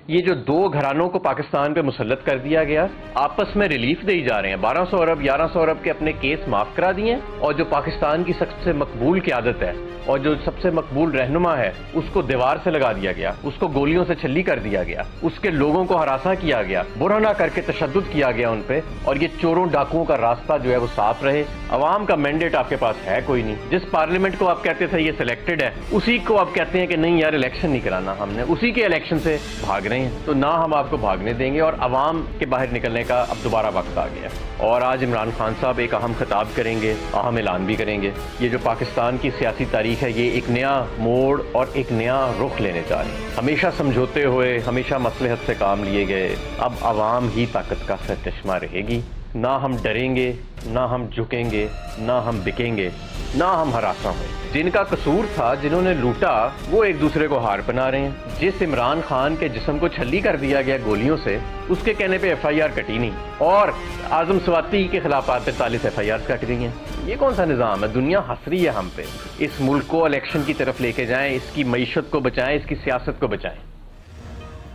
ये जो दो घरानों को पाकिस्तान पे मुसल्लत कर दिया गया, आपस में रिलीफ दे जा रहे हैं। 1200 अरब 1100 अरब के अपने केस माफ करा दिए, और जो पाकिस्तान की सबसे मकबूल क़यादत है और जो सबसे मकबूल रहनुमा है, उसको दीवार से लगा दिया गया, उसको गोलियों से छल्ली कर दिया गया, उसके लोगों को हरासा किया गया, बुरहना करके तशद्दुद किया गया उन पे। और ये चोरों डाकुओं का रास्ता जो है वो साफ रहे। अवाम का मैंडेट आपके पास है कोई नहीं। जिस पार्लियामेंट को आप कहते थे ये सिलेक्टेड है, उसी को आप कहते हैं कि नहीं यार इलेक्शन नहीं कराना हमने, उसी के इलेक्शन से भाग रहे हैं। तो ना हम आपको भागने देंगे, और अवाम के बाहर निकलने का अब दोबारा वक्त आ गया। और आज इमरान खान साहब एक अहम खिताब करेंगे, अहम ऐलान भी करेंगे। ये जो पाकिस्तान की सियासी तारीख है, ये एक नया मोड़ और एक नया रुख लेने जा रही है। हमेशा समझौते हुए, हमेशा मसलहत से काम लिए गए, अब अवाम ही ताकत का सरचश्मा रहेगी। ना हम डरेंगे, ना हम झुकेंगे, ना हम बिकेंगे, ना हम हरासा हुए। जिनका कसूर था, जिन्होंने लूटा, वो एक दूसरे को हार बना रहे हैं। जिस इमरान खान के जिस्म को छल्ली कर दिया गया गोलियों से, उसके कहने पे FIR कटी नहीं, और आजम स्वाति के खिलाफ 43 FIR कट गई हैं। ये कौन सा निज़ाम है? दुनिया हंस रही है हम पे। इस मुल्क को इलेक्शन की तरफ लेके जाएं, इसकी मईशत को बचाएं, इसकी सियासत को बचाएं।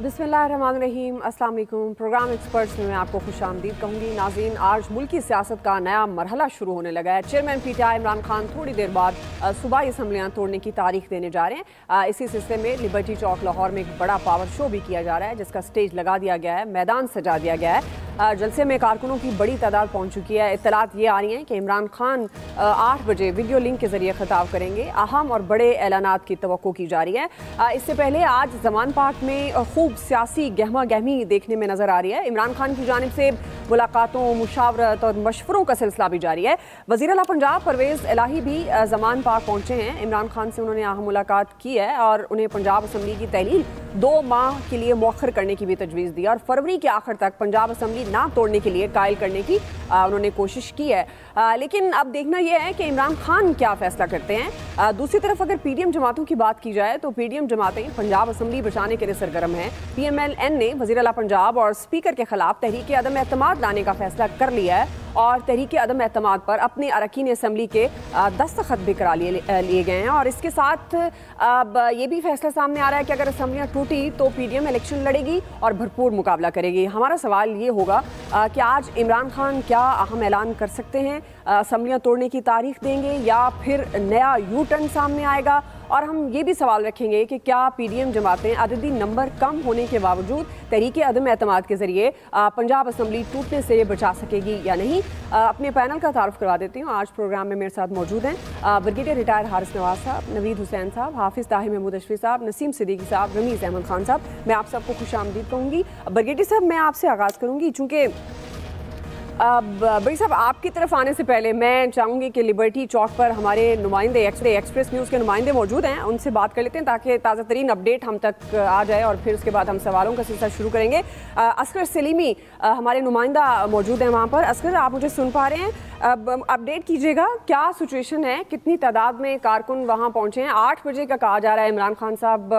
बिस्मिल्लाहिर्रहमानिर्रहीम, अस्सलाम वालेकुम। प्रोग्राम एक्सपर्ट्स में मैं आपको खुशामदीद कहूँगी। नाज़रीन, आज मुल्की सियासत का नया मरहला शुरू होने लगा है। चेयरमैन PTI इमरान खान थोड़ी देर बाद सूबाई असम्बलियाँ तोड़ने की तारीख देने जा रहे हैं। इसी सिलसिले में लिबर्टी चौक लाहौर में एक बड़ा पावर शो भी किया जा रहा है, जिसका स्टेज लगा दिया गया है, मैदान सजा दिया गया है। जलसे में कारकुनों की बड़ी तादाद पहुँच चुकी है। इत्तलात ये आ रही हैं कि इमरान खान 8 बजे वीडियो लिंक के जरिए खिताब करेंगे। अहम और बड़े ऐलानात की तवक्को की जा रही है। इससे पहले आज जमान पार्क में खूब सियासी गहमा गहमी देखने में नजर आ रही है। इमरान खान की जानिब से मुलाकातों, मुशावरत और मशवरों का सिलसिला भी जारी है। वज़ीर आला पंजाब परवेज़ इलाही भी जमान पार्क पहुंचे हैं। इमरान खान से उन्होंने अहम मुलाकात की है और उन्हें पंजाब असम्बली की तहलील 2 माह के लिए मौखर करने की भी तजवीज़ दी, और फरवरी के आखिर तक पंजाब असम्बली ना तोड़ने के लिए कायल करने की उन्होंने कोशिश की है। लेकिन अब देखना यह है कि इमरान खान क्या फैसला करते हैं। दूसरी तरफ अगर PDM जमातों की बात की जाए तो PDM जमातें पंजाब असम्बली बचाने के लिए सरगर्म हैं। PMLN ने वज़ीर आला पंजाब और स्पीकर के खिलाफ तहरीक अदम एतमाद लाने का फैसला कर लिया है, और तहरीक अदम एतमाद पर अपने अरकान असम्बली के दस्तखत भी करा लिए गए हैं। और इसके साथ अब ये भी फैसला सामने आ रहा है कि अगर असम्बलियाँ टूटी तो PDM इलेक्शन लड़ेगी और भरपूर मुकाबला करेगी। हमारा सवाल ये होगा कि आज इमरान खान क्या अहम ऐलान कर सकते हैं? असम्बलियाँ तोड़ने की तारीख देंगे या फिर नया यू टर्न सामने आएगा? और हम ये भी सवाल रखेंगे कि क्या PDM जमातें अददी नंबर कम होने के बावजूद तहरीक अदम एतमाद के जरिए पंजाब असम्बली टूटने से बचा सकेगी या नहीं? अपने पैनल का तारुफ करवा देती हूँ। आज प्रोग्राम में मेरे साथ मौजूद हैं ब्रिगेडियर रिटायर हारिस नवाज साहब, नवीद हुसैन साहब, हाफिज़ ताहिर महमूद अशफी साहब, नसीम सिद्दीकी साहब, रमीज़ अहमद खान साहब। मैं आप सबको खुशामदीद कहूँगी। ब्रिगेडियर साहब, मैं आपसे आगाज़ करूँगी। चूँकि भाई साहब, आपकी तरफ आने से पहले मैं चाहूँगी कि लिबर्टी चौक पर हमारे नुमाइंदे एक्सप्रेस न्यूज़ के नुमाइंदे मौजूद हैं, उनसे बात कर लेते हैं ताकि ताज़ा तरीन अपडेट हम तक आ जाए, और फिर उसके बाद हम सवालों का सिलसिला शुरू करेंगे। असगर सलीमी हमारे नुमाइंदा मौजूद हैं वहाँ पर। असगर, आप मुझे सुन पा रहे हैं? अपडेट कीजिएगा, क्या सिचुएशन है, कितनी तादाद में कारकुन वहाँ पहुँचे हैं? 8 बजे का कहा जा रहा है इमरान खान साहब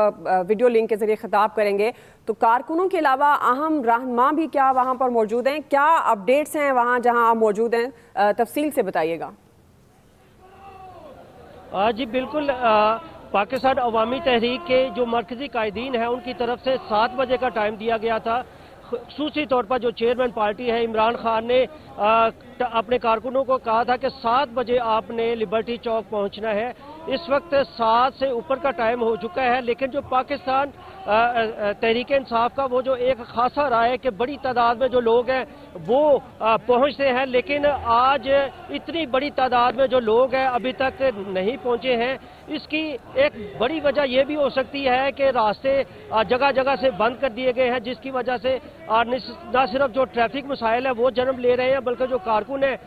वीडियो लिंक के जरिए खिताब करेंगे, तो कारकुनों के अलावा अहम रहनुमा भी क्या वहाँ पर मौजूद हैं? क्या अपडेट्स हैं वहाँ जहाँ आप मौजूद हैं? तफसील से बताइएगा। जी बिल्कुल, पाकिस्तान अवामी तहरीक के जो मरकजी कायदीन हैं उनकी तरफ से 7 बजे का टाइम दिया गया था। खसूसी तौर पर जो चेयरमैन पार्टी है इमरान खान ने अपने कारकुनों को कहा था कि 7 बजे आपने लिबर्टी चौक पहुंचना है। इस वक्त 7 से ऊपर का टाइम हो चुका है, लेकिन जो पाकिस्तान तहरीक इंसाफ का वो जो एक खासा रहा है कि बड़ी तादाद में जो लोग हैं वो पहुंचते हैं, लेकिन आज इतनी बड़ी तादाद में जो लोग हैं अभी तक नहीं पहुंचे हैं। इसकी एक बड़ी वजह यह भी हो सकती है कि रास्ते जगह जगह से बंद कर दिए गए हैं, जिसकी वजह से न सिर्फ जो ट्रैफिक मसाइल है वो जन्म ले रहे हैं, बल्कि जो कारकुन है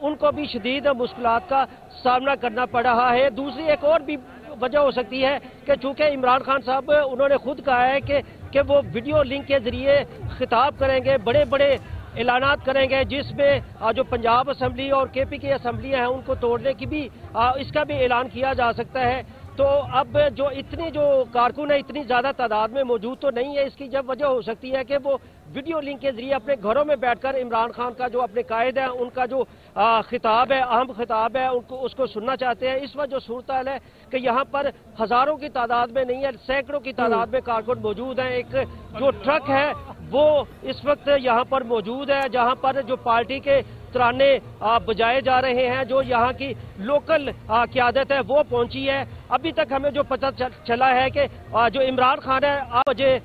उनको भी शदीद मुश्किलात का सामना करना पड़ रहा है। दूसरी एक और भी वजह हो सकती है कि चूंकि इमरान खान साहब उन्होंने खुद कहा है कि वो वीडियो लिंक के जरिए खिताब करेंगे, बड़े बड़े ऐलानात करेंगे, जिसमें जो पंजाब असम्बली और KP की असम्बलियाँ हैं उनको तोड़ने की भी इसका भी ऐलान किया जा सकता है। तो अब जो इतनी जो कारकुन है इतनी ज़्यादा तादाद में मौजूद तो नहीं है। इसकी जब वजह हो सकती है कि वो वीडियो लिंक के जरिए अपने घरों में बैठकर इमरान खान का जो अपने कायद है उनका जो खिताब है, अहम खिताब है, उसको सुनना चाहते हैं। इस वक्त जो सूरत है कि यहाँ पर हज़ारों की तादाद में नहीं है, सैकड़ों की तादाद में कारकुन मौजूद हैं। एक जो ट्रक है वो इस वक्त यहाँ पर मौजूद है, जहाँ पर जो पार्टी के तराने बजाए जा रहे हैं, जो यहाँ की लोकल क़यादत है वो पहुंची है। अभी तक हमें जो पता चला है कि जो इमरान खान है आज बजे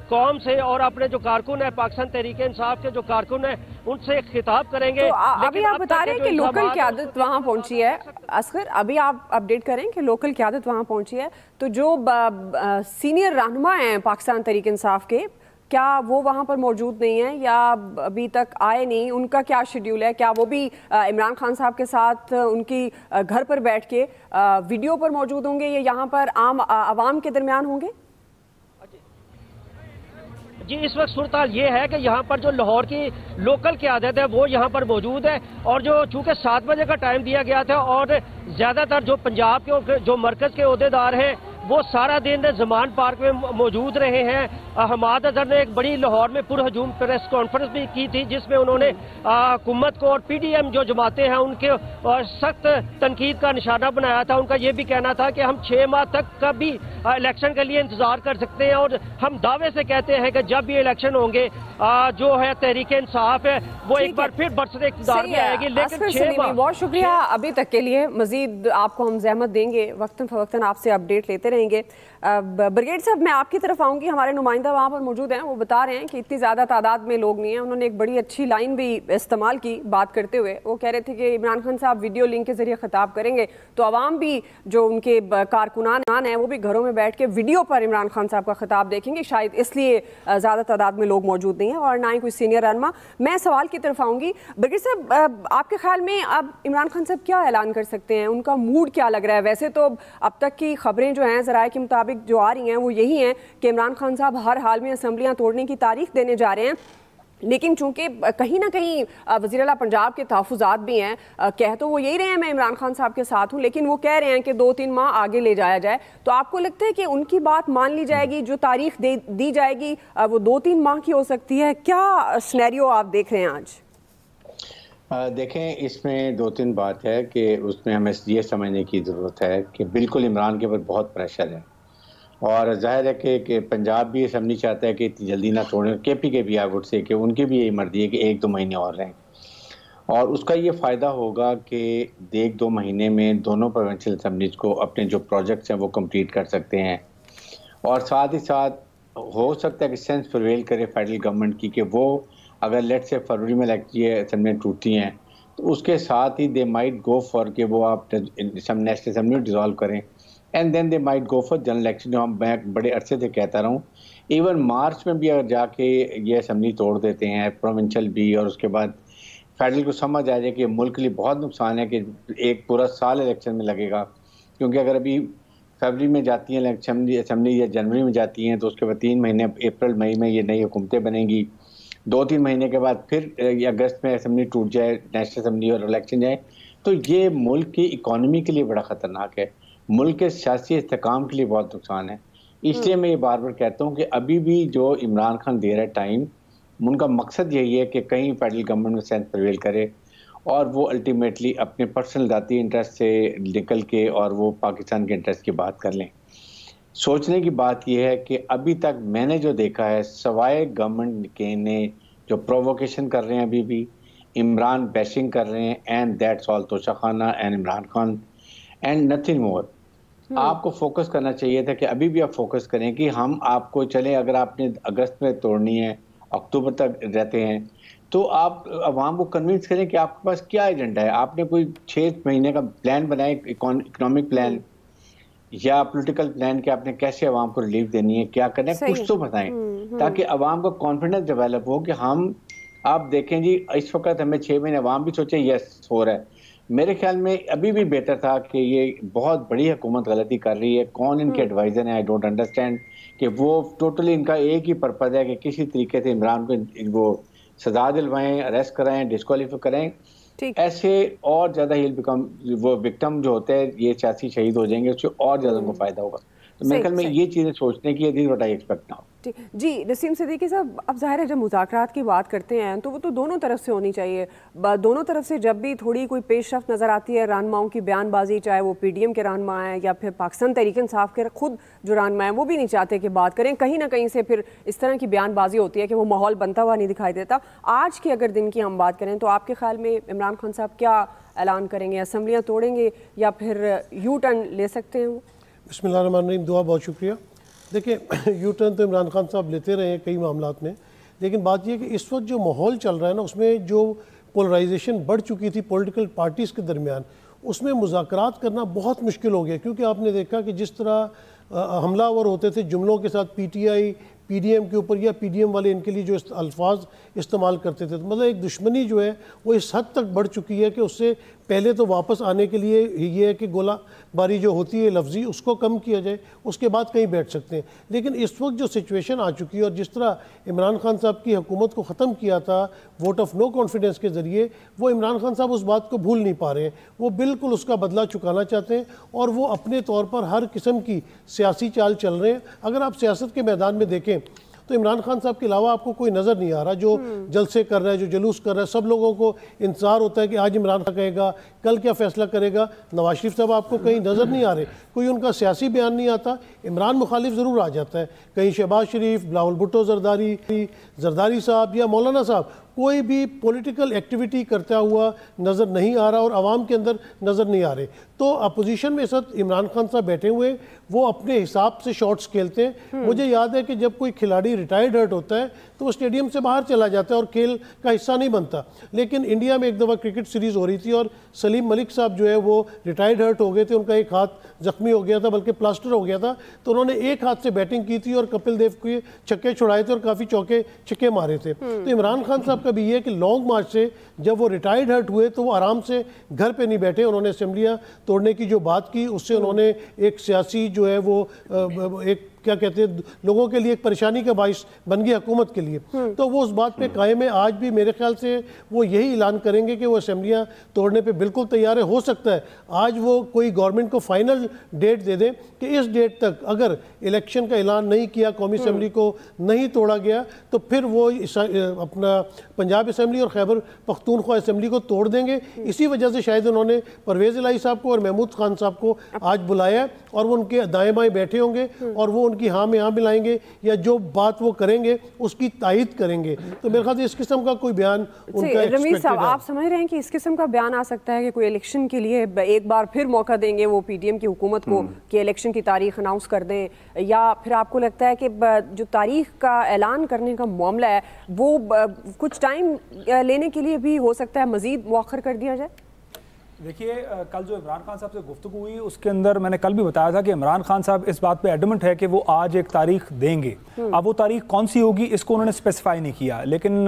कौम से और अपने जो कारकुन है पाकिस्तान तहरीक इंसाफ के जो कारकुन है उनसे खिताब करेंगे। तो अभी आप बता रहे हैं कि लोकल क़यादत वहाँ पहुंची है। असगर, अभी आप अपडेट करें कि लोकल क़यादत वहाँ पहुंची है, तो जो सीनियर रहनुमा हैं पाकिस्तान तहरीक इंसाफ के, क्या वो वहाँ पर मौजूद नहीं है या अभी तक आए नहीं? उनका क्या शेड्यूल है? क्या वो भी इमरान खान साहब के साथ उनकी घर पर बैठ के वीडियो पर मौजूद होंगे या यहाँ पर आम आवाम के दरमियान होंगे? जी, इस वक्त सूरत ये है कि यहाँ पर जो लाहौर की लोकल क़यादत है वो यहाँ पर मौजूद है, और जो चूँकि 7 बजे का टाइम दिया गया था और ज़्यादातर जो पंजाब के जो मरकज़ के ओहदेदार हैं वो सारा दिन जमान पार्क में मौजूद रहे हैं। हमाद अजहर ने एक बड़ी लाहौर में पुरहजूम प्रेस कॉन्फ्रेंस भी की थी, जिसमें उन्होंने हुकूमत को और PDM जो जमातें हैं उनके सख्त तनकीद का निशाना बनाया था। उनका ये भी कहना था कि हम 6 माह तक कभी इलेक्शन के लिए इंतजार कर सकते हैं, और हम दावे से कहते हैं कि जब भी इलेक्शन होंगे जो है तहरीक इंसाफ है वो एक बार फिर बरसरे इक़्तिदार में आएगी। लेकिन 6 माह। बहुत शुक्रिया अभी तक के लिए। मजीद आपको हम जहमत देंगे, वक्तन फवक्तन आपसे अपडेट लेते रहेंगे। ब्रिगेड साहब, मैं आपकी तरफ आऊँगी। हमारे नुमाइंदा वहाँ पर मौजूद हैं, वो बता रहे हैं कि इतनी ज़्यादा तादाद में लोग नहीं हैं। उन्होंने एक बड़ी अच्छी लाइन भी इस्तेमाल की बात करते हुए। वो कह रहे थे कि इमरान खान साहब वीडियो लिंक के जरिए खिताब करेंगे तो आवाम भी, जो उनके कारकुनान हैं, वो भी घरों में बैठ के वीडियो पर इमरान खान साहब का खिताब देखेंगे। शायद इसलिए ज़्यादा तादाद में लोग मौजूद नहीं हैं और ना ही कोई सीनियर रहनुमा। मैं सवाल की तरफ आऊँगी। ब्रिगेड साहब, आपके ख्याल में अब इमरान खान साहब क्या ऐलान कर सकते हैं? उनका मूड क्या लग रहा है? वैसे तो अब तक की खबरें जो हैं ज़राए के मुताबिक जो आ रही हैं वो यही हैं कि इमरान खान साहब हर हाल में असम्बलियां तोड़ने की तारीख देने जा रहे हैं, लेकिन चूंकि कहीं ना कहीं वज़ीर आला पंजाब के तहफ़्फ़ुज़ात भी हैं, कह तो वो यही रहे हैं मैं इमरान खान साहब के साथ हूँ, लेकिन वो कह रहे हैं कि 2-3 माह आगे ले जाया जाए। तो आपको लगता है कि उनकी बात मान ली जाएगी, जो तारीख दी जाएगी वो 2-3 माह की हो सकती है? क्या सिनेरियो आप देख रहे हैं आज? देखें, इसमें 2-3 बात है कि उसमें हमें ये समझने की ज़रूरत है कि बिल्कुल इमरान के ऊपर बहुत प्रेशर है, और जाहिर है कि पंजाब भी असम्बली चाहता है कि इतनी जल्दी ना तोड़ें। KP के भी आई वुड से कि उनकी भी यही मर्जी है कि 1-2 महीने और रहें, और उसका ये फ़ायदा होगा कि 1-2 महीने में दोनों प्रोविंशियल असम्बलीज को अपने जो प्रोजेक्ट्स हैं वो कंप्लीट कर सकते हैं, और साथ ही साथ हो सकता है कि सेंस प्रिवेल करे फेडरल गवर्नमेंट की कि वो अगर लेट से फरवरी में ये असम्बलियाँ टूटती हैं तो उसके साथ ही दे माइट गो फॉर कि वो आप नेशनल असम्बली डिज़ोल्व करें, and then they might go for general election. जो मैं बड़े अरसे से कहता रहा हूँ, इवन मार्च में भी अगर जाके ये असम्बली तोड़ देते हैं प्रोविंशियल भी, और उसके बाद फेडरल को समझ आ जाए कि मुल्क के लिए बहुत नुकसान है कि एक पूरा साल इलेक्शन में लगेगा, क्योंकि अगर अभी फरवरी में जाती हैं असम्बली या जनवरी में जाती हैं तो उसके बाद 3 महीने अप्रैल मई में ये नई हुकूमतें बनेंगी, 2-3 महीने के बाद फिर अगस्त में असम्बली टूट जाए, नेशनल असम्बली और इलेक्शन जाए, तो ये मुल्क की इकॉनमी के लिए बड़ा ख़तरनाक है, मुल्क के सियासी इस्तेकाम के लिए बहुत नुकसान है। इसलिए मैं ये बार बार कहता हूँ कि अभी भी जो इमरान खान दे रहा है टाइम, उनका मकसद यही है कि कहीं फेडरल गवर्नमेंट में सेंस प्रिवेल करे और वो अल्टीमेटली अपने पर्सनल ज़ाती इंटरेस्ट से निकल के और वो पाकिस्तान के इंटरेस्ट की बात कर लें। सोचने की बात यह है कि अभी तक मैंने जो देखा है, सवाए गवर्नमेंट के ने जो प्रोवोकेशन कर रहे हैं, अभी भी इमरान बैशिंग कर रहे हैं, एंड दैट्स ऑल, तोशा खाना and Imran Khan and nothing more. आपको फोकस करना चाहिए था कि अभी भी आप फोकस करें कि हम आपको चले, अगर आपने अगस्त में तोड़नी है, अक्टूबर तक रहते हैं, तो आप अवाम को कन्विंस करें कि आपके पास क्या एजेंडा है। आपने कोई 6 महीने का प्लान बनाए, इकोनॉमिक प्लान या पॉलिटिकल प्लान, कि आपने कैसे अवाम को रिलीफ देनी है, क्या करना है, कुछ तो बताएं ताकि अवाम को कॉन्फिडेंस डेवलप हो कि हम, आप देखें जी, इस वक्त हमें 6 महीने, अवाम भी सोचे यस हो रहा है। मेरे ख्याल में अभी भी बेहतर था कि ये बहुत बड़ी हुकूमत गलती कर रही है, कौन इनके एडवाइजर हैं, आई डोंट अंडरस्टैंड, कि वो टोटली इनका एक ही पर्पज़ है कि किसी तरीके से इमरान को वो सजा दिलवाएं, अरेस्ट कराएं, डिस्क्वालीफाई करें, ऐसे और ज्यादा ही बिकम वो विक्टिम जो होते हैं ये सियासी शहीद हो जाएंगे, उससे और ज्यादा उनको फायदा होगा। तो मेरे ख्याल में ये चीजें सोचने की this what I expect now. जी नसीम सिद्दीकी साहब, अब जाहिर है जब मुज़ाकरात की बात करते हैं तो वो तो दोनों तरफ से होनी चाहिए। दोनों तरफ से जब भी थोड़ी कोई पेशरफ्त नज़र आती है, रहनुमाओं की बयानबाजी, चाहे वो PDM के रहनुमा हैं या फिर पाकिस्तान तहरीक इंसाफ के खुद जो रहनुमा हैं, वो भी नहीं चाहते कि बात करें। कहीं ना कहीं से फिर इस तरह की बयानबाजी होती है कि वो माहौल बनता हुआ नहीं दिखाई देता। आज के अगर दिन की हम बात करें तो आपके ख्याल में इमरान खान साहब क्या ऐलान करेंगे? असम्बलियाँ तोड़ेंगे या फिर यू टर्न ले सकते हैं? बिस्मिल्लाहिर्रहमानिर्रहीम, दुआ बहुत शुक्रिया। देखिए यू टर्न तो इमरान खान साहब लेते रहे हैं कई मामलात में, लेकिन बात यह है कि इस वक्त जो माहौल चल रहा है ना, उसमें जो पोलराइजेशन बढ़ चुकी थी पॉलिटिकल पार्टीज़ के दरमियान, उसमें मुज़ाकरात करना बहुत मुश्किल हो गया। क्योंकि आपने देखा कि जिस तरह हमलावर होते थे जुमलों के साथ PTI PDM के ऊपर या PDM वाले इनके लिए जो अल्फाज इस्तेमाल करते थे, तो मतलब एक दुश्मनी जो है वो इस हद तक बढ़ चुकी है कि उससे पहले तो वापस आने के लिए ये है कि गोलाबारी जो होती है लफ्जी उसको कम किया जाए, उसके बाद कहीं बैठ सकते हैं। लेकिन इस वक्त जो सिचुएशन आ चुकी है और जिस तरह इमरान खान साहब की हुकूमत को ख़त्म किया था वोट ऑफ नो कॉन्फिडेंस के ज़रिए, वो इमरान खान साहब उस बात को भूल नहीं पा रहे हैं। वो बिल्कुल उसका बदला चुकाना चाहते हैं और वो अपने तौर पर हर किस्म की सियासी चाल चल रहे हैं। अगर आप सियासत के मैदान में देखें तो इमरान खान साहब के अलावा आपको कोई नज़र नहीं आ रहा जो जलसे कर रहा है, जो जुलूस कर रहा है। सब लोगों को इंतजार होता है कि आज इमरान खान कहेगा, कल क्या फैसला करेगा। नवाज शरीफ साहब आपको कहीं नज़र नहीं आ रहे, कोई उनका सियासी बयान नहीं आता। इमरान मुखालिफ ज़रूर आ जाता है, कहीं शहबाज शरीफ, बिलावल भुट्टो जरदारी साहब या मौलाना साहब, कोई भी पॉलिटिकल एक्टिविटी करता हुआ नज़र नहीं आ रहा और आवाम के अंदर नज़र नहीं आ रहे। तो अपोजिशन में इस वक्त इमरान खान साहब बैठे हुए, वो अपने हिसाब से शॉट्स खेलते हैं। मुझे याद है कि जब कोई खिलाड़ी रिटायर्ड हर्ट होता है तो वो स्टेडियम से बाहर चला जाता है और खेल का हिस्सा नहीं बनता। लेकिन इंडिया में एक दफ़ा क्रिकेट सीरीज़ हो रही थी और सलीम मलिक साहब जो है वो रिटायर्ड हर्ट हो गए थे, उनका एक हाथ ज़ख्मी हो गया था, बल्कि प्लास्टर हो गया था। तो उन्होंने एक हाथ से बैटिंग की थी और कपिल देव के छक्के छुड़ाए थे और काफ़ी चौके छक्के मारे थे। तो इमरान खान साहब का भी ये है कि लॉन्ग मार्च से जब वो रिटायर्ड हर्ट हुए तो वो आराम से घर पे नहीं बैठे। उन्होंने असेंबलियाँ तोड़ने की जो बात की उससे उन्होंने एक सियासी जो है वो एक क्या कहते हैं लोगों के लिए एक परेशानी का बाइस बन गई हुकूमत के लिए। तो वो उस बात पे कायम है। आज भी मेरे ख्याल से वो यही ऐलान करेंगे कि वो असेंबलियाँ तोड़ने पे बिल्कुल तैयार है। हो सकता है आज वो कोई गवर्नमेंट को फाइनल डेट दे दें कि इस डेट तक अगर इलेक्शन का ऐलान नहीं किया, कौमी असेंबली को नहीं तोड़ा गया, तो फिर वो अपना पंजाब असेंबली और खैबर पख्तूनख्वा असेंबली को तोड़ देंगे। इसी वजह से शायद उन्होंने परवेज़ इलाही साहब को और महमूद खान साहब को आज बुलाया और वो उनके दाएँ बाएँ बैठे होंगे और वो उनकी हाँ में हाँ मिलाएंगे या जो बात वो करेंगे उसकी तायद करेंगे। तो मेरे ख्याल से इस किस्म का कोई बयान उनका रमीज साहब, आप समझ रहे हैं कि इस किस्म का बयान आ सकता है कि कोई इलेक्शन के लिए एक बार फिर मौका देंगे वो PDM की हुकूमत को कि इलेक्शन की तारीख अनाउंस कर दें, या फिर आपको लगता है कि जो तारीख का ऐलान करने का मामला है वो कुछ टाइम लेने के लिए भी हो सकता है मजीद मौखर कर दिया जाए? देखिए, कल जो इमरान खान साहब से गुफ्तगू हुई उसके अंदर मैंने कल भी बताया था कि इमरान खान साहब इस बात पे एडमेंट है कि वो आज एक तारीख देंगे। अब वो तारीख कौन सी होगी इसको उन्होंने स्पेसिफाई नहीं किया, लेकिन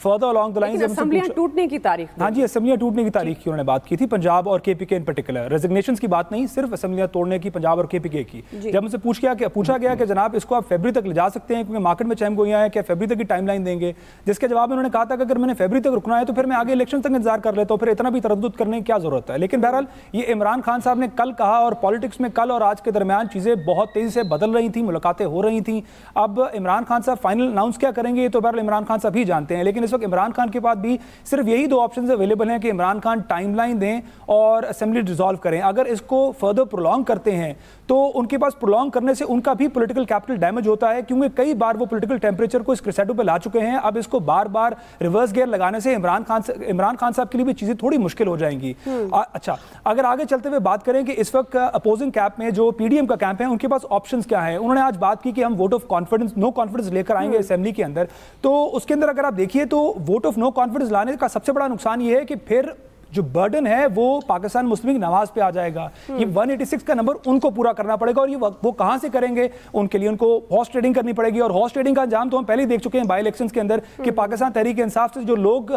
फर्दर अलोंग द लाइन असेंबलियां टूटने की तारीख, हाँ जी, असेंबलियां टूटने की तारीख की उन्होंने बात की थी, पंजाब और KPK इन पर्टिकुलर। रेजिग्नेशन की बात नहीं, सिर्फ असेंबलियां तोड़ने की पंजाब और KPK की। जब मुझसे पूछा गया कि जनाब इसको आप फरवरी तक ले जा सकते हैं क्योंकि मार्केट में चहमगोइयां हैं, क्या फरवरी तक की टाइमलाइन देंगे? जिसके जवाब में उन्होंने कहा था कि अगर मैंने फरवरी तक रुकना है तो फिर मैं आगे इलेक्शन तक इंतजार कर लेता हूं, फिर इतना भी तरद्दुद करने की क्या जरूरत है। लेकिन बहरहाल ये इमरान खान साहब ने कल कहा और पॉलिटिक्स में कल और आज के दरमियान चीजें बहुत तेजी से बदल रही थी, मुलाकातें हो रही थी। अब इमरान खान साहब फाइनल अनाउंस क्या करेंगे ये तो बहरहाल इमरान खान साहब ही जानते हैं। लेकिन इस वक्त इमरान खान के पास भी सिर्फ यही दो ऑप्शन अवेलेबल हैं कि इमरान खान टाइमलाइन दें और असेंबली डिसॉल्व करें। अगर इसको फर्दर प्रोलॉन्ग करते हैं तो उनके पास प्रोलॉन्ग करने से उनका भी पॉलिटिकल कैपिटल डैमेज होता है, क्योंकि कई बार वो पॉलिटिकल टेम्परेचर को इस क्रिसेटो पे ला चुके हैं। अब इसको बार बार रिवर्स गियर लगाने से इमरान खान साहब के लिए भी चीजें थोड़ी मुश्किल हो जाएंगी। अच्छा, अगर आगे चलते हुए बात करें कि इस वक्त अपोजिंग कैंप में जो PDM का कैंप है उनके पास ऑप्शंस क्या है, उन्होंने आज बात की कि हम vote of confidence, no confidence लेकर आएंगे असेंबली के अंदर। तो उसके अंदर अगर आप देखिए तो वोट ऑफ नो कॉन्फिडेंस लाने का सबसे बड़ा नुकसान ये है कि फिर जो बर्डन है वो पाकिस्तान मुस्लिम लीग नवाज पे आ जाएगा। ये 186 का नंबर उनको पूरा करना पड़ेगा, और ये वो कहां से करेंगे? उनके लिए उनको हॉर्स ट्रेडिंग करनी पड़ेगी, और हॉर्स ट्रेडिंग का अंजाम तो हम पहले ही देख चुके हैं बाई इलेक्शंस के अंदर कि पाकिस्तान तहरीक इंसाफ से जो लोग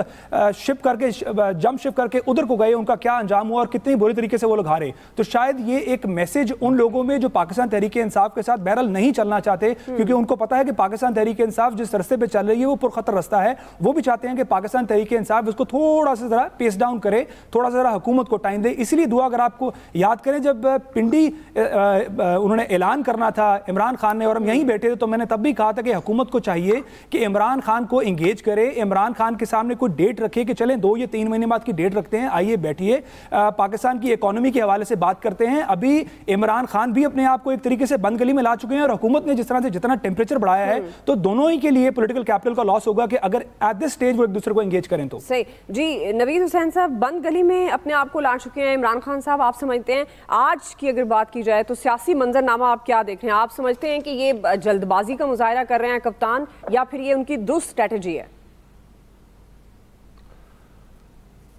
शिफ्ट करके जंप शिफ्ट करके उधर को गए, उनका क्या अंजाम हुआ और कितनी बुरी तरीके से वो लोग हारे। तो शायद ये एक मैसेज उन लोगों में जो पाकिस्तान तहरीक इंसाफ के साथ बहरहाल नहीं चलना चाहते, क्योंकि उनको पता है कि पाकिस्तान तहरीक इंसाफ जिस रास्ते पे चल रही है वो पुरखतर रास्ता है। वो भी चाहते हैं कि पाकिस्तान तहरीक इंसाफ इसको थोड़ा सा जरा पेस डाउन करे, थोड़ा सा जरा हुकूमत को टाइम दे। इसलिए दुआ, अगर आपको याद करें, जब पिंडी उन्होंने ऐलान करना था इमरान खान ने और हम यहीं बैठे थे, तो मैंने तब भी कहा था कि हुकूमत को चाहिए कि इमरान खान को इंगेज करे, इमरान खान के सामने कोई डेट रखे कि चलें 2 या 3 महीने बाद की डेट रखते हैं, आइए बैठिए, पाकिस्तान की इकोनॉमी के हवाले से बात करते हैं। अभी इमरान खान भी अपने आप को एक तरीके से बंद गली में ला चुके हैं, और हुकूमत ने जिस तरह से जितना टेम्परेचर बढ़ाया है, तो दोनों ही के लिए पॉलिटिकल कैपिटल का लॉस होगा कि अगर एट दिस स्टेज वो एक दूसरे को एंगेज करें तो। सही जी। नवीद हुसैन साहब, बंद गली में अपने आप को ला चुके हैं इमरान खान साहब, आप समझते हैं आज की अगर बात की जाए तो सियासी मंजरनामा आप क्या देख रहे हैं? आप समझते हैं कि ये जल्दबाजी का मुजाहिरा कर रहे हैं कप्तान, या फिर ये उनकी दुरुस्त स्ट्रेटजी है?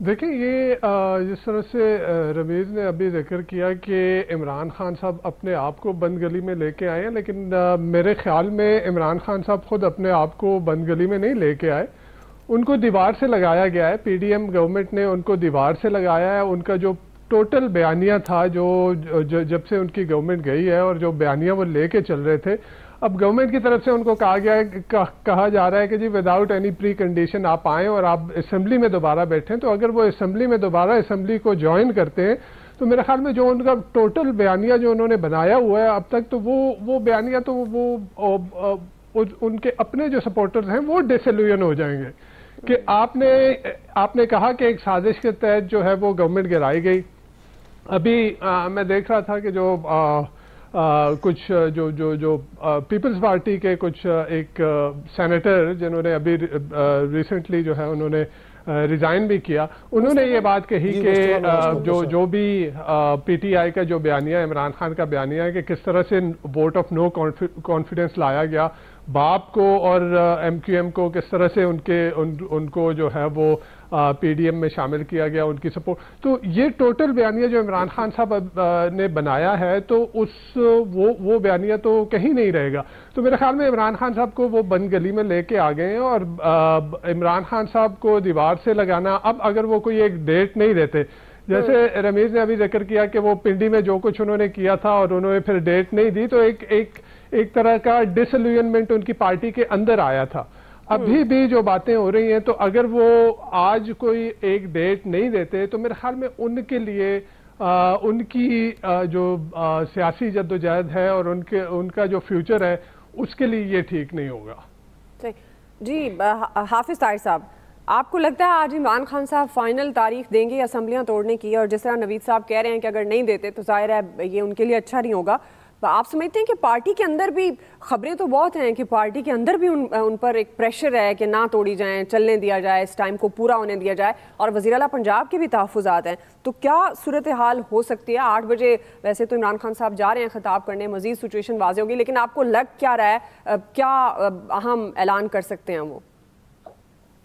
देखिए, ये जिस तरह से रमीज़ ने अभी जिक्र किया कि इमरान खान साहब अपने आप को बंद गली में लेके आए हैं, लेकिन मेरे ख्याल में इमरान खान साहब खुद अपने आप को बंद गली में नहीं लेके आए, उनको दीवार से लगाया गया है। पीडीएम गवर्नमेंट ने उनको दीवार से लगाया है। उनका जो टोटल बयानिया था, जो जब से उनकी गवर्नमेंट गई है और जो बयानिया वो लेके चल रहे थे, अब गवर्नमेंट की तरफ से उनको कहा जा रहा है कि जी विदाउट एनी प्री कंडीशन आप आएँ और आप असेंबली में दोबारा बैठें। तो अगर वो असेंबली में दोबारा असेंबली को ज्वाइन करते हैं तो मेरे ख्याल में जो उनका टोटल बयानिया जो उन्होंने बनाया हुआ है अब तक, तो वो बयानिया तो वो उनके अपने जो सपोर्टर्स हैं वो डिसइल्यूजन हो जाएंगे कि आपने कहा कि एक साजिश के तहत जो है वो गवर्नमेंट गिराई गई। अभी मैं देख रहा था कि जो कुछ जो पीपल्स पार्टी के कुछ एक सेनेटर जिन्होंने अभी रिसेंटली जो है उन्होंने रिजाइन भी किया, उन्होंने ये बात कही कि जो भी पीटीआई का जो बयानिया इमरान खान का बयानिया है कि किस तरह से वोट ऑफ नो कॉन्फिडेंस लाया गया, बाप को और एमक्यूएम को किस तरह से उनको जो है वो पीडीएम में शामिल किया गया, उनकी सपोर्ट। तो ये टोटल बयानिया जो इमरान खान साहब ने बनाया है, तो वो बयानिया तो कहीं नहीं रहेगा। तो मेरे ख्याल में इमरान खान साहब को वो बंद गली में लेके आ गए हैं, और इमरान खान साहब को दीवार से लगाना, अब अगर वो कोई एक डेट नहीं देते, जैसे रमीज ने अभी जिक्र किया कि वो पिंडी में जो कुछ उन्होंने किया था और उन्होंने फिर डेट नहीं दी, तो एक तरह का डिसइल्यूजनमेंट उनकी पार्टी के अंदर आया था। अभी भी जो बातें हो रही हैं, तो अगर वो आज कोई एक डेट नहीं देते तो मेरे ख्याल में उनके लिए उनकी जो सियासी जद्दोजहद है और उनका जो फ्यूचर है उसके लिए ये ठीक नहीं होगा। जी हाफिज ताहिर साहब, आपको लगता है आज इमरान खान साहब फाइनल तारीख देंगे असेंबलियां तोड़ने की? और जिस तरह नवीद साहब कह रहे हैं कि अगर नहीं देते तो जाहिर है ये उनके लिए अच्छा नहीं होगा। आप समझते हैं कि पार्टी के अंदर भी खबरें तो बहुत हैं कि पार्टी के अंदर भी उन पर एक प्रेशर है कि ना तोड़ी जाएं, चलने दिया जाए, इस टाइम को पूरा होने दिया जाए, और वज़ीर आला पंजाब के भी तहफ़्फ़ुज़ात हैं, तो क्या सूरत हाल हो सकती है? 8 बजे वैसे तो इमरान खान साहब जा रहे हैं खिताब करने, मज़ीद सिचुएशन वाज़ेह होगी, लेकिन आपको लग क्या रहा है, क्या अहम ऐलान कर सकते हैं वो?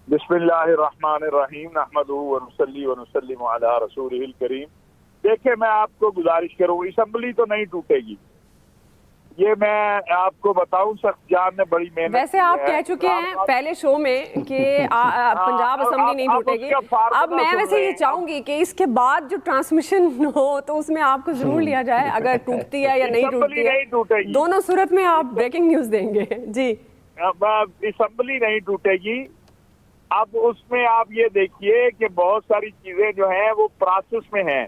बिस्मिल्लाहिर्रहमानिर्रहीम, नहमदुहु व नुसल्ली व नुसल्लिमु अला रसूलिहिल करीम। देखिए, मैं आपको गुजारिश करूँ, असेंबली तो नहीं टूटेगी, ये मैं आपको बताऊं। सख्तियार ने बड़ी मेहनत, वैसे आप कह चुके हैं पहले शो में कि पंजाब असेंबली नहीं टूटेगी। अब मैं वैसे ये चाहूंगी कि इसके बाद जो ट्रांसमिशन हो तो उसमें आपको जरूर लिया जाए, अगर टूटती है या नहीं टूटती है, दोनों सूरत में आप ब्रेकिंग न्यूज देंगे। जी, असेंबली नहीं टूटेगी। अब उसमें आप ये देखिए कि बहुत सारी चीजें जो हैं वो प्रोसेस में हैं,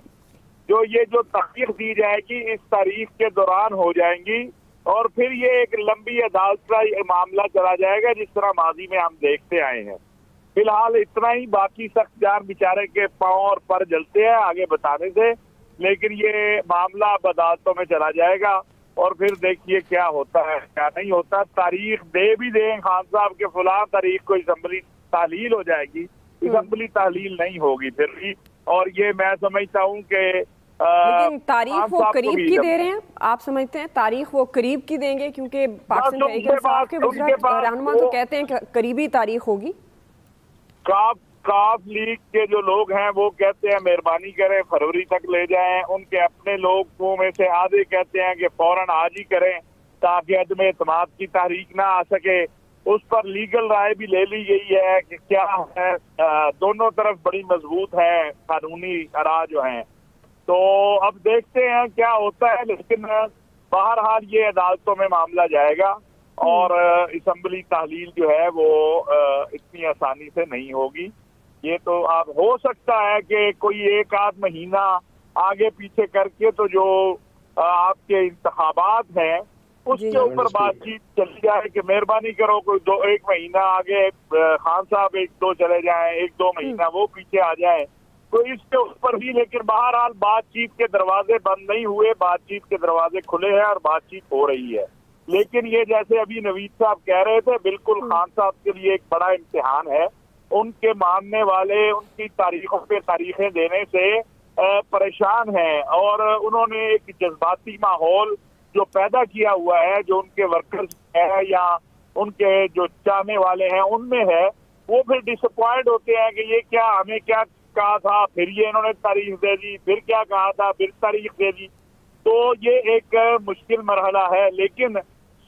जो तारीख दी जाएगी इस तारीख के दौरान हो जाएंगी, और फिर ये एक लंबी अदालत का मामला चला जाएगा जिस तरह माजी में हम देखते आए हैं। फिलहाल इतना ही, बाकी सख्त जान बेचारे के पांव और पर जलते हैं आगे बताने से, लेकिन ये मामला अब अदालतों में चला जाएगा और फिर देखिए क्या होता है क्या नहीं होता। तारीख दे भी दें खान साहब के फलां तारीख को असेंबली तालील हो जाएगी, असेंबली तालील नहीं होगी फिर भी। और ये मैं समझता हूँ कि लेकिन तारीख वो करीब की दे रहे हैं, आप समझते हैं तारीख वो करीब की देंगे? क्योंकि पाकिस्तान के रहनुमा तो कहते हैं कि करीबी तारीख होगी। काफ लीग के जो लोग हैं वो कहते हैं मेहरबानी करें फरवरी तक ले जाएं, उनके अपने लोगों में से आधे कहते हैं कि फौरन आज ही करें ताकि अदम एतमाद की तहरीक ना आ सके। उस पर लीगल राय भी ले ली गई है कि क्या है, दोनों तरफ बड़ी मजबूत है कानूनी राह जो है। तो अब देखते हैं क्या होता है, लेकिन बहरहाल ये अदालतों में मामला जाएगा और असम्बली तहलील जो है वो इतनी आसानी से नहीं होगी। ये तो आप हो सकता है कि कोई एक आध महीना आगे पीछे करके तो जो आपके इंतखाबात हैं उसके ऊपर बातचीत चली जाए कि मेहरबानी करो कोई एक महीना आगे खान साहब 1-2 चले जाएं, 1-2 महीना वो पीछे आ जाए, तो इसके ऊपर भी। लेकिन बहरहाल बातचीत के दरवाजे बंद नहीं हुए, बातचीत के दरवाजे खुले हैं और बातचीत हो रही है। लेकिन ये जैसे अभी नवीद साहब कह रहे थे, बिल्कुल खान साहब के लिए एक बड़ा इम्तिहान है। उनके मानने वाले उनकी तारीखों पे तारीखें देने से परेशान हैं और उन्होंने एक जज्बाती माहौल जो पैदा किया हुआ है, जो उनके वर्कर्स है या उनके जो चाहने वाले हैं उनमें है, वो फिर डिसअपॉइंट होते हैं कि ये क्या, हमें क्या कहा था, फिर ये इन्होंने तारीख दे दी, फिर क्या कहा था, फिर तारीख दे दी। तो ये एक मुश्किल मरहला है। लेकिन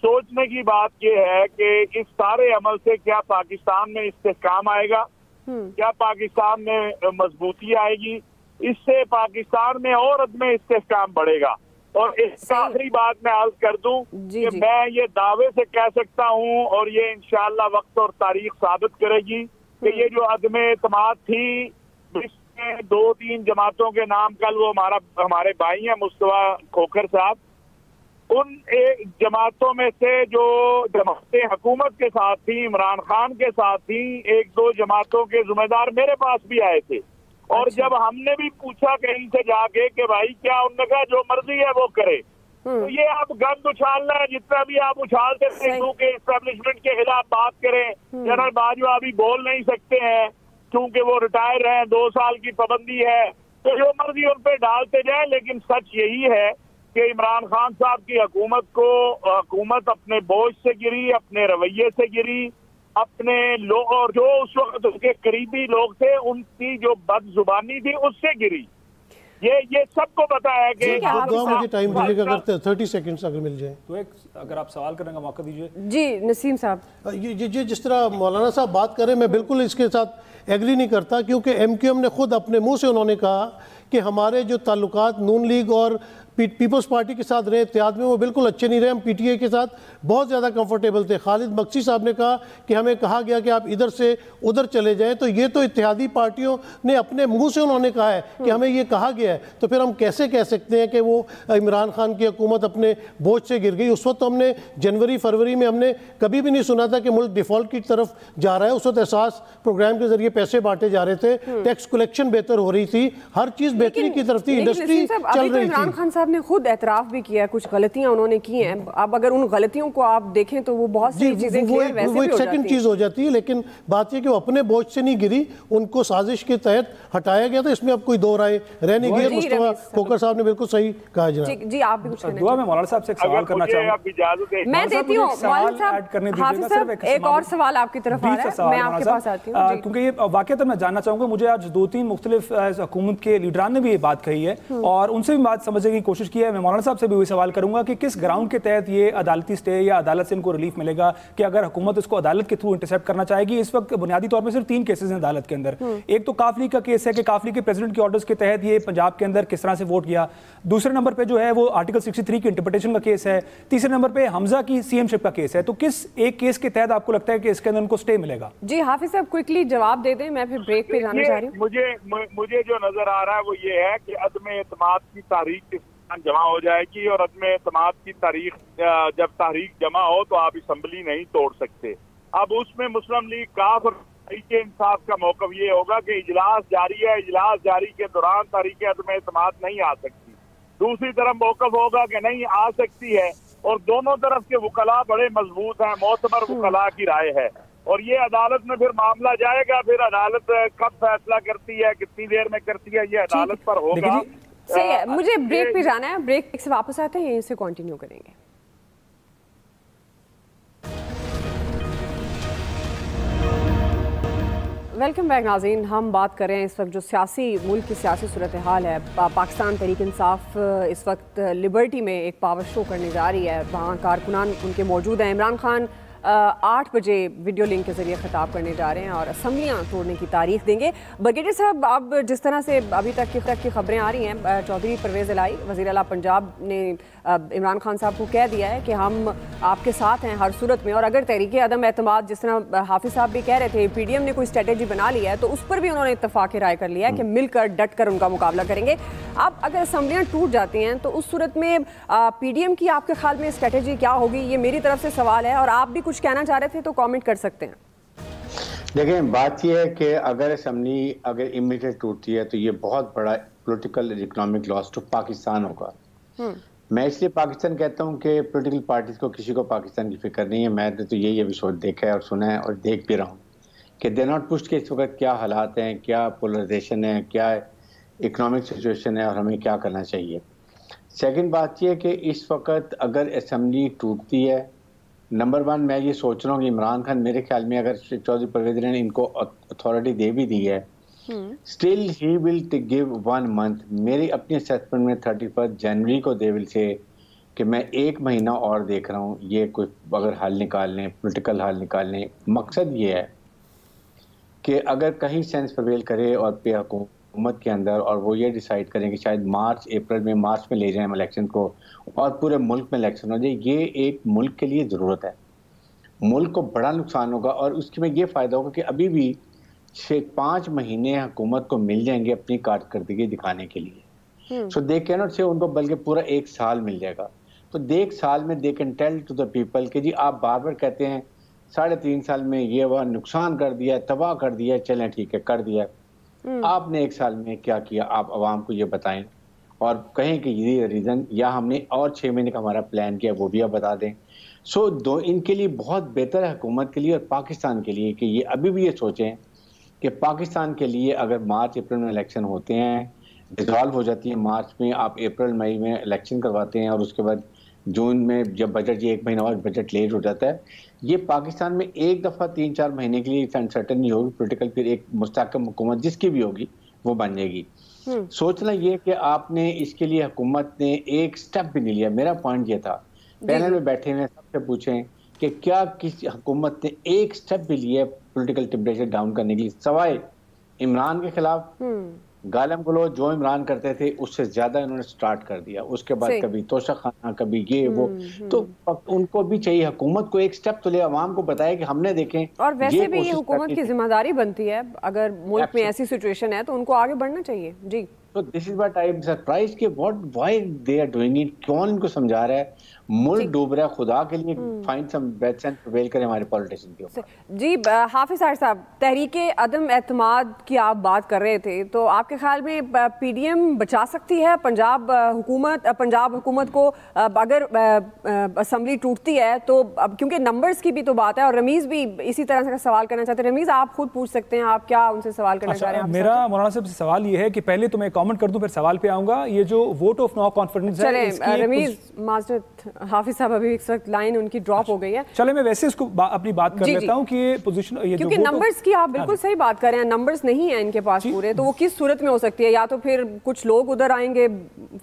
सोचने की बात ये है कि इस सारे अमल से क्या पाकिस्तान में इस्तेहकाम आएगा, क्या पाकिस्तान में मजबूती आएगी, इससे पाकिस्तान में और अदम इस्तेहकाम बढ़ेगा। और एक आखिरी बात मैं अर्ज कर दूं कि मैं ये दावे से कह सकता हूं और ये इंशाअल्लाह वक्त और तारीख साबित करेगी कि ये जो अदम एतमाद थी, इसमें 2-3 जमातों के नाम कल वो हमारे भाई हैं मुस्तफा खोखर साहब, उन एक जमातों में से जो जमातें हुकूमत के साथ थी, इमरान खान के साथ थी, 1-2 जमातों के जिम्मेदार मेरे पास भी आए थे। और जब हमने भी पूछा कहीं से जाके कि भाई क्या, उन्होंने कहा जो मर्जी है वो करे। तो ये आप गंद उछालना है, जितना भी आप उछालते थे के एस्टेब्लिशमेंट के खिलाफ बात करें। जनरल बाजवा अभी बोल नहीं सकते हैं क्योंकि वो रिटायर हैं, 2 साल की पाबंदी है, तो जो मर्जी उन पे डालते जाए। लेकिन सच यही है कि इमरान खान साहब की हुकूमत अपने बोझ से गिरी, अपने रवैये से गिरी, अपने लोग और जो उस वक्त उसके करीबी लोग थे उनकी जो बदजुबानी थी उससे गिरी। ये सबको पता है कि मुझे टाइम दीजिएगा, अगर 30 सेकंड्स अगर मिल जाए तो अगर आप सवाल करने का मौका दीजिए। जी नसीम साहब, ये जिस तरह मौलाना साहब बात करें, मैं बिल्कुल इसके साथ एग्री नहीं करता, क्योंकि MQM ने खुद अपने मुंह से उन्होंने कहा कि हमारे जो ताल्लुकात नून लीग और पीपल्स पार्टी के साथ रहे इत्तेहाद में वो बिल्कुल अच्छे नहीं रहे। हम PTI के साथ बहुत ज़्यादा कंफर्टेबल थे। खालिद बख्शी साहब ने कहा कि हमें कहा गया कि आप इधर से उधर चले जाएं, तो ये तो इत्तेहादी पार्टियों ने अपने मुंह से उन्होंने कहा है कि हमें ये कहा गया है, तो फिर हम कैसे कह सकते हैं कि वो इमरान खान की हुकूमत अपने बोझ से गिर गई। उस वक्त तो हमने जनवरी-फरवरी में हमने कभी भी नहीं सुना था कि मुल्क डिफॉल्ट की तरफ जा रहा है। उस वक्त एहसास प्रोग्राम के जरिए पैसे बांटे जा रहे थे, टैक्स कलेक्शन बेहतर हो रही थी, हर चीज़ बेहतरी की तरफ थी, इंडस्ट्री चल रही थी। इमरान खान साहब ने खुद एतराफ भी किया, कुछ गलतियां उन्होंने की हैं। अब अगर उन गलतियों को आप देखें तो वो बहुत सी चीजें वो एक सेकंड चीज हो जाती है। लेकिन बात यह कि वो अपने बोझ से नहीं गिरी, उनको साजिश के तहत हटाया गया था, इसमें अब कोई दो राय रह नहीं गई। मुस्तफा खोखर साहब ने बिल्कुल सही कहा। जी आप भी कुछ दुआ में मौलाना साहब से एक सवाल करना चाहूंगा, मैं देती हूँ हाफिज साहब, एक और सवाल आपकी तरफ आ रहा है, मैं आपके पास आती हूँ क्योंकि ये वाकई तो मैं जानना चाहूंगा। मुझे आज 2-3 मुख्तलिफ हुकूमत के लीडरान ने भी ये बात कही है और उनसे भी बात समझने की कोशिश की है। मैं मौलाना साहब से भी वही सवाल करूंगा कि किस ग्राउंड के तहत ये अदालती स्टे या अदालत से इनको रिलीफ मिलेगा कि अगर हुकूमत इसको अदालत के थ्रू इंटरसेप्ट करना चाहेगी। इस वक्त बुनियादी तौर पर सिर्फ 3 केसेस हैं अदालत के अंदर। एक तो काफली का केस है कि काफली के प्रेसिडेंट के ऑर्डर्स के तहत ये पंजाब के अंदर किस तरह से वोट किया। दूसरे नंबर पे जो है वो आर्टिकल 63 की इंटरप्रिटेशन का केस है। तीसरे नंबर पे हमजा की CM-शिप का केस है। तो किस एक केस के तहत आपको लगता है कि इसके अंदर उनको स्टे मिलेगा? जी हाफिज साहब क्विकली जवाब दे दें, मैं फिर ब्रेक पे जाना चाह रही हूँ। मुझे जो नजर आ रहा है वो ये है कि अदम एतमाद की तारीख जमा हो जाएगी और अदम एतमाद की तारीख जब तारीख जमा हो तो आप असम्बली नहीं तोड़ सकते। अब उसमें मुस्लिम लीग काफ और तहरीक इंसाफ का मौकफ ये होगा कि इजलास जारी है, इजलास जारी के दौरान तारीख अदम एतमाद नहीं आ सकती। दूसरी तरफ मौकफ होगा कि नहीं आ सकती है और दोनों तरफ के वकला बड़े मजबूत हैं, मोतबर वकला की राय है और ये अदालत में फिर मामला जाएगा। फिर अदालत कब फैसला करती है, कितनी देर में करती है, ये अदालत पर होगा। सही है, मुझे ब्रेक पे जाना है, ब्रेक से वापस आते हैं, यहीं से कंटिन्यू करेंगे। वेलकम बैक नाज़रीन। हम बात कर रहे हैं इस वक्त जो मुल्क की सियासी सूरत हाल है। पाकिस्तान तहरीक इंसाफ इस वक्त लिबर्टी में एक पावर शो करने जा रही है। वहाँ कारकुनान उनके मौजूद हैं। इमरान खान 8 बजे वीडियो लिंक के जरिए खिताब करने जा रहे हैं और असम्बलियाँ तोड़ने की तारीख देंगे। ब्रिगेडियर साहब, अब जिस तरह से अभी तक की खबरें आ रही हैं, चौधरी परवेज़ इलाही वज़ीर आला पंजाब ने इमरान खान साहब को कह दिया है कि हम आपके साथ हैं हर सूरत में, और अगर तहरीक अदम एतमाद जिस तरह हाफिज़ साहब भी कह रहे थे PDM ने कोई स्ट्रेटेजी बना ली है, तो उस पर भी उन्होंने इत्तफाक राय कर लिया है कि मिलकर डट कर उनका मुकाबला करेंगे। अब अगर असम्बलियाँ टूट जाती हैं तो उस सूरत में PDM की आपके ख्याल में स्ट्रेटेजी क्या होगी? ये मेरी तरफ से सवाल है, और आप भी कुछ कहना चाह रहे थे तो कमेंट कर सकते हैं। देखें, बात यह है कि अगर असम्बली अगर इमीडिएट टूटती है तो ये बहुत बड़ा political economic loss to Pakistan होगा। मैं इसलिए पाकिस्तान कहता हूं कि पॉलिटिकल पार्टीज को किसी को पाकिस्तान की फिक्र नहीं है। मैंने तो यही अभी सोच देखा है और सुना है और देख भी रहा हूँ कि दे नॉट पुश्ड के इस वक्त क्या हालात हैं, क्या पोलराइजेशन है, क्या इकोनॉमिक सिचुएशन है और हमें क्या करना चाहिए। सेकंड बात यह है कि इस वक्त अगर असम्बली टूटती है, नंबर 1 मैं ये सोच रहा हूँ कि इमरान खान, मेरे ख्याल में अगर चौधरी परवेज़ ने इनको अथॉरिटी दे भी दी है, still he will give 1 month. मेरी अपनी असेसमेंट में 31 जनवरी को दे विल से कि मैं 1 महीना और देख रहा हूँ, ये कोई अगर हल निकाल लें, पोलिटिकल हल निकाल लें। मकसद ये है कि अगर कहीं सेंस प्रवेल करे और पे हुकूमत के अंदर, और वो ये डिसाइड करें कि शायद मार्च में ले जाएं इलेक्शन को और पूरे मुल्क में इलेक्शन हो जाए, ये एक मुल्क के लिए ज़रूरत है। मुल्क को बड़ा नुकसान होगा और उसके में ये फ़ायदा होगा कि अभी भी 5 महीने हुकूमत को मिल जाएंगे अपनी कारकर्दगी दिखाने के लिए। सो दे कैन नॉट से उनको, बल्कि पूरा 1 साल मिल जाएगा। तो 1 साल में they can tell to the people कि जी आप बार बार कहते हैं 3.5 साल में ये वह नुकसान कर दिया, तबाह कर दिया, चलें ठीक है कर दिया। आपने 1 साल में क्या किया, आप आवाम को ये बताएं और कहें कि ये रीज़न, या हमने और 6 महीने का हमारा प्लान किया वो भी आप बता दें। सो इनके लिए बहुत बेहतर है, हुकूमत के लिए और पाकिस्तान के लिए, कि ये अभी भी ये सोचें कि पाकिस्तान के लिए अगर मार्च अप्रैल में इलेक्शन होते हैं, डिसॉल्व हो जाती है मार्च में, आप अप्रैल मई में इलेक्शन करवाते हैं और उसके बाद जून में जब बजट, ये 1 महीना और बजट लेट हो जाता है, ये पाकिस्तान में एक दफ़ा 3-4 महीने के लिए अनसर्टेन नहीं होगी पोलिटिकल, फिर एक मुस्तक़िल हुकूमत जिसकी भी होगी वो बन जाएगी। सोचना ये कि आपने इसके लिए हुकूमत ने एक स्टेप भी नहीं लिया। मेरा पॉइंट ये था, पैनल में बैठे हुए सबसे पूछें कि क्या किसी हुकूमत ने एक स्टेप भी लिया पॉलिटिकल टेम्परेचर डाउन करने के लिए, सवाए इमरान के खिलाफ गालम गलो जो इमरान करते थे उससे ज्यादा इन्होंने स्टार्ट कर दिया। उसके बाद कभी तोशा खाना, कभी ये वो, तो उनको भी चाहिए हुकूमत को एक स्टेप तो ले, आवाम को बताए कि हमने देखें। और वैसे भी ये हुकूमत की जिम्मेदारी बनती है, अगर मुल्क में ऐसी सिचुएशन है तो उनको आगे बढ़ना चाहिए। जी, तो this is what I am surprised कि why they are doing it. कौन इनको समझा रहा है? मुल्क डूब रहा है, खुदा के लिए find some better sense prevail करें हमारे पॉलिटिशियन के ऊपर। जी, हाफिज साहब, तहरीक अदम एतमाद की आप बात कर रहे थे, तो आपके ख्याल में PDM बचा सकती है पंजाब हुकूमत को अगर असम्बली टूटती है? तो अब क्योंकि नंबर्स की भी तो बात है, और रमीज़ भी इसी तरह का सवाल करना चाहते हैं। रमीज़, आप खुद पूछ सकते हैं, आप क्या उनसे सवाल करना चाह रहे हैं? मेरा मौलाना साहब से सवाल ये है कि पहले तो मैं कमेंट कर दूं फिर सवाल पे आऊंगा। ये जो वोट ऑफ नो कॉन्फिडेंस है, रमीज़ माजरत, हाफिज साहब अभी इस वक्त लाइन उनकी ड्रॉप हो गई है। चले मैं वैसे इसको अपनी बात कर लेता हूं कि ये पोजीशन, ये क्योंकि नंबर्स की आप बिल्कुल सही बात कर रहे हैं, नंबर्स नहीं है इनके पास पूरे, तो वो किस सूरत में हो सकती है? या तो फिर कुछ लोग उधर आएंगे,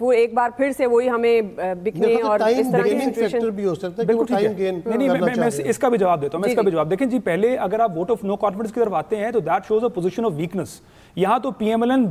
वो एक बार फिर से वही हमें बिकने और इस तरह की सिचुएशन भी हो सकता है। बिल्कुल टाइम गेन नहीं, मैं इसका भी जवाब देता हूं। मैं इसका भी जवाब, देखें जी, पहले अगर आप वोट ऑफ नो कॉन्फिडेंस की तरफ आते हैं तो that shows a position of weakness. यहाँ तो PMLN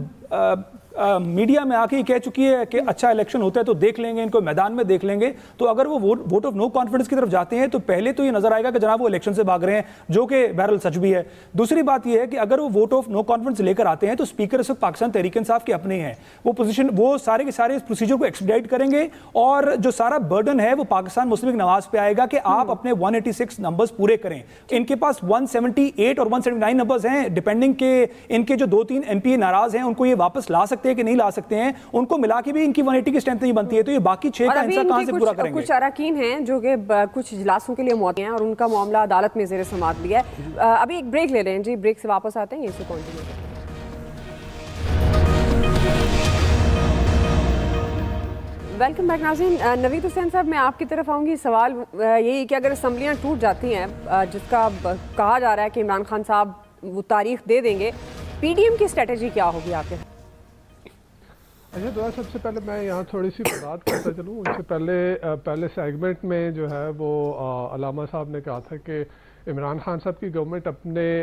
मीडिया में आके ही कह चुकी है कि अच्छा इलेक्शन होता है तो देख लेंगे, इनको मैदान में देख लेंगे। तो अगर वो वोट ऑफ नो कॉन्फिडेंस की तरफ जाते हैं तो पहले तो ये नजर आएगा कि जनाब वो इलेक्शन से भाग रहे हैं, जो कि बहरहाल सच भी है। दूसरी बात ये है कि अगर वो वोट ऑफ नो कॉन्फिडेंस लेकर आते हैं तो स्पीकर इस वक्त पाकिस्तान तहरीक इंसाफ के अपने हैं, वो पोजीशन, वो सारे के सारे इस प्रोसीजर को एक्सपीडाइट करेंगे और जो सारा बर्डन है वो पाकिस्तान मुस्लिम लीग नवाज पे आएगा कि आप अपने 186 नंबर्स पूरे करें। इनके पास 178 और 179 नंबर्स हैं, डिपेंडिंग के इनके जो 2-3 MP नाराज हैं उनको ये वापस ला सकते हैं कि नहीं ला सकते हैं, उनको मिला के भी इनकी 180 की स्ट्रेंथ नहीं बनती है। तो ये बाकी 6 का हिस्सा कहां से पूरा करेंगे? कुछ अरकान हैं जो कि कुछ इजलासों के लिए मौजूद हैं और उनका मामला अदालत में ज़ेर समाअत भी है। अभी एक ब्रेक ले लें जी, ब्रेक से वापस आते हैं, इसे कंटिन्यू करें। वेलकम बैक नाज़रीन। नवीद हुसैन साहब, मैं आपकी तरफ आऊँगी। सवाल यही कि अगर असम्बलियाँ टूट जाती हैं, जिसका कहा जा रहा है कि इमरान खान साहब वो तारीख दे देंगे, पीडीएम की स्ट्रेटेजी क्या होगी आखिर? अच्छा दुआ, सबसे पहले मैं यहाँ थोड़ी सी बात करता चलूँ। उनसे पहले सेगमेंट में जो है वो अलामा साहब ने कहा था कि इमरान खान साहब की गवर्नमेंट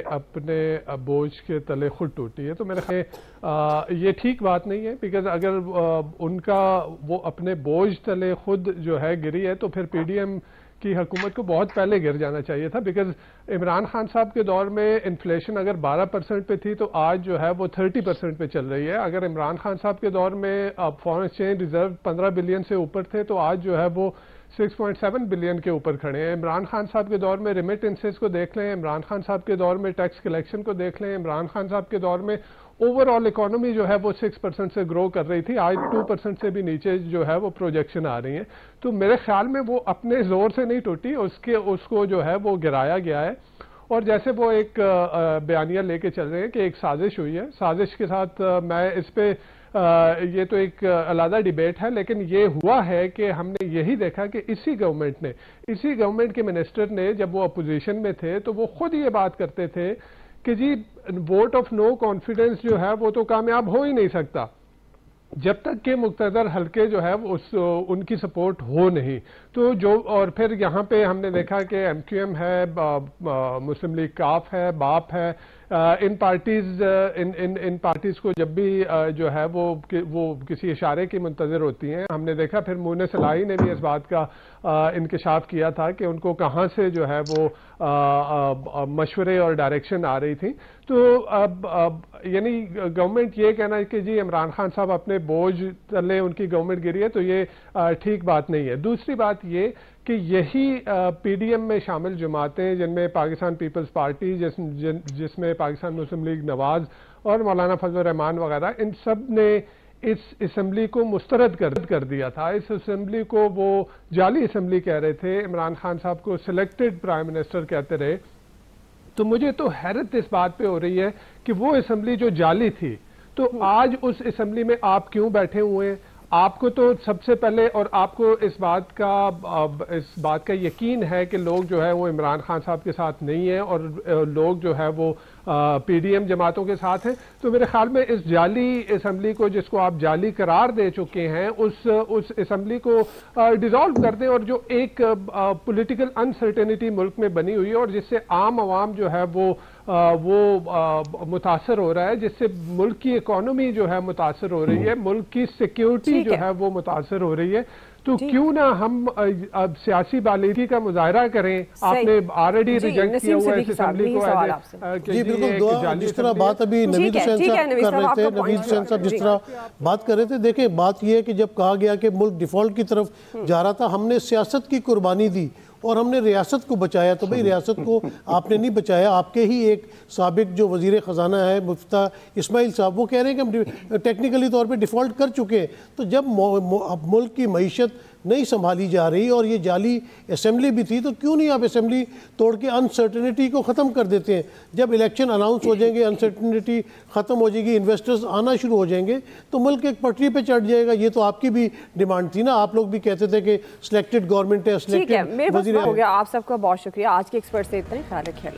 अपने बोझ के तले खुद टूटी है। तो मेरे ख्याल ये ठीक बात नहीं है, बिकॉज अगर उनका वो अपने बोझ तले खुद जो है गिरी है तो फिर पीडीएम की हुकूमत को बहुत पहले गिर जाना चाहिए था। बिकॉज इमरान खान साहब के दौर में इन्फ्लेशन अगर 12% पे थी तो आज जो है वो 30% पे चल रही है। अगर इमरान खान साहब के दौर में फॉरेन एक्सचेंज रिजर्व 15 बिलियन से ऊपर थे तो आज जो है वो 6.7 बिलियन के ऊपर खड़े हैं। इमरान खान साहब के दौर में रेमिटेंसेस को देख लें, इमरान खान साहब के दौर में टैक्स कलेक्शन को देख लें, इमरान खान साहब के दौर में ओवरऑल इकोनॉमी जो है वो 6% से ग्रो कर रही थी, आज 2% से भी नीचे जो है वो प्रोजेक्शन आ रही है। तो मेरे ख्याल में वो अपने जोर से नहीं टूटी, उसको जो है वो गिराया गया है। और जैसे वो एक बयानिया लेके चल रहे हैं कि एक साजिश हुई है, साजिश के साथ मैं इस पे ये तो एक अलग डिबेट है, लेकिन ये हुआ है कि हमने यही देखा कि इसी गवर्नमेंट के मिनिस्टर ने जब वो अपोजिशन में थे तो वो खुद ये बात करते थे कि जी वोट ऑफ नो कॉन्फिडेंस जो है वो तो कामयाब हो ही नहीं सकता जब तक के मुक्तदर हल्के जो है उनकी सपोर्ट हो नहीं। तो जो और फिर यहाँ पे हमने देखा कि एमक्यूएम है, मुस्लिम लीग काफ है, बाप है, इन पार्टीज को जब भी जो है वो किसी इशारे की मुंतजर होती हैं। हमने देखा फिर मुन्ने सलाही ने भी इस बात का इंकशाफ किया था कि उनको कहाँ से जो है वो मशवरे और डायरेक्शन आ रही थी। तो अब यानी गवर्नमेंट ये कहना है कि जी इमरान खान साहब अपने बोझ तले उनकी गवर्नमेंट गिरी है, तो ये ठीक बात नहीं है। दूसरी बात ये कि यही पीडीएम में शामिल जमातें जिनमें पाकिस्तान पीपल्स पार्टी, जिसमें पाकिस्तान मुस्लिम लीग नवाज और मौलाना फजल रहमान वगैरह, इन सब ने इस असम्बली को मुस्तरद कर दिया था। इस असम्बली को वो जाली असम्बली कह रहे थे, इमरान खान साहब को सिलेक्टेड प्राइम मिनिस्टर कहते रहे। तो मुझे तो हैरत इस बात पे हो रही है कि वो असम्बली जो जाली थी, तो आज उस असम्बली में आप क्यों बैठे हुए हैं? आपको तो सबसे पहले, और आपको इस बात का यकीन है कि लोग जो है वो इमरान खान साहब के साथ नहीं है और लोग जो है वो पीडीएम जमातों के साथ हैं। तो मेरे ख्याल में इस जाली असम्बली को, जिसको आप जाली करार दे चुके हैं, उस असम्बली को डिसॉल्व कर दें। और जो एक पॉलिटिकल अनसर्टेनिटी मुल्क में बनी हुई है और जिससे आम आवाम जो है वो मुतासर हो रहा है, जिससे मुल्क की इकोनॉमी जो है मुतासर हो रही है, मुल्क की सिक्योरिटी जो है वो मुतासर हो रही है। तो क्यों ना हम अब सियासी बालिगी का मुजाहरा करें? आपने ऑलरेडी रिजेक्ट किया हुआ है इस असेंबली को। जी बिल्कुल दुआ, जिस तरह बात अभी नवीद हुसैन साहब कर रहे थे, नवीद हुसैन साहब जिस तरह बात कर रहे थे, देखें बात यह है कि जब कहा गया कि मुल्क डिफॉल्ट की तरफ जा रहा था, हमने सियासत की कुर्बानी दी और हमने रियासत को बचाया। तो भाई रियासत को आपने नहीं बचाया, आपके ही एक साबिक जो वजीर ख़जाना है मुफ्ता इस्माइल साहब, वो कह रहे हैं कि हम टेक्निकली तौर पे डिफ़ॉल्ट कर चुके हैं। तो जब मुल्क की मईशत नहीं संभाली जा रही और ये जाली असेंबली भी थी, तो क्यों नहीं आप असेंबली तोड़ के अनसर्टेनिटी को ख़त्म कर देते हैं? जब इलेक्शन अनाउंस हो जाएंगे, अनसर्टेनिटी ख़त्म हो जाएगी, इन्वेस्टर्स आना शुरू हो जाएंगे, तो मुल्क एक पटरी पे चढ़ जाएगा। ये तो आपकी भी डिमांड थी ना, आप लोग भी कहते थे कि सिलेक्टेड गवर्नमेंट है, सिलेक्टेड वजीर। हो गया। आप सबका बहुत शुक्रिया। आज के एक्सपर्ट से इतना ही, ख्याल रखिए।